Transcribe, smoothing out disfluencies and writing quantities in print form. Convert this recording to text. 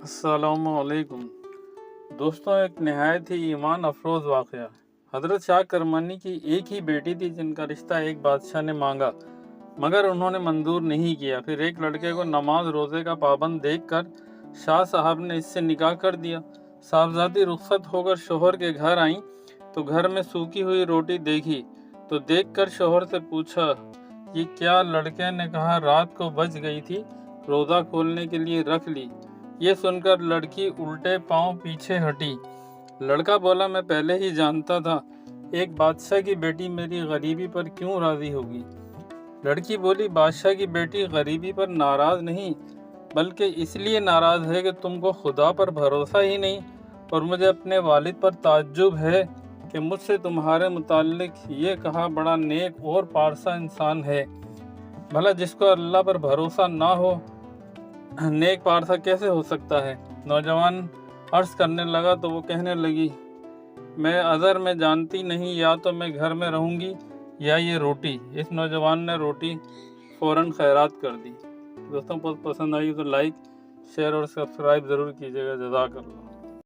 السلام علیکم دوستوں، ایک نہایت ہی ایمان افروز واقعہ۔ حضرت شاہ کرمانی کی ایک ہی بیٹی تھی جن کا رشتہ ایک بادشاہ نے مانگا، مگر انہوں نے منظور نہیں کیا۔ پھر ایک لڑکے کو نماز روزے کا پابند دیکھ کر شاہ صاحب نے اس سے نکاح کر دیا۔ صاحبزادی رخصت ہو کر شوہر کے گھر آئیں تو گھر میں سوکھی ہوئی روٹی دیکھی تو دیکھ کر شوہر سے پوچھا، یہ کیا؟ لڑکے نے کہا، رات کو بچ گئی تھی، روزہ کھولنے کے لیے رکھ لی۔ یہ سن کر لڑکی الٹے پاؤں پیچھے ہٹی۔ لڑکا بولا، میں پہلے ہی جانتا تھا، ایک بادشاہ کی بیٹی میری غریبی پر کیوں راضی ہوگی؟ لڑکی بولی، بادشاہ کی بیٹی غریبی پر ناراض نہیں، بلکہ اس لیے ناراض ہے کہ تم کو خدا پر بھروسہ ہی نہیں، اور مجھے اپنے والد پر تعجب ہے کہ مجھ سے تمہارے متعلق یہ کہا، بڑا نیک اور پارسا انسان ہے۔ بھلا جس کو اللہ پر بھروسہ نہ ہو، نیک پارسا کیسے ہو سکتا ہے؟ نوجوان عرض کرنے لگا تو وہ کہنے لگی، میں عذر میں جانتی نہیں، یا تو میں گھر میں رہوں گی یا یہ روٹی۔ اس نوجوان نے روٹی فوراً خیرات کر دی۔ دوستوں، پسند آئی تو لائک، شیئر اور سبسکرائب ضرور کیجیے گا۔ جزاک اللہ۔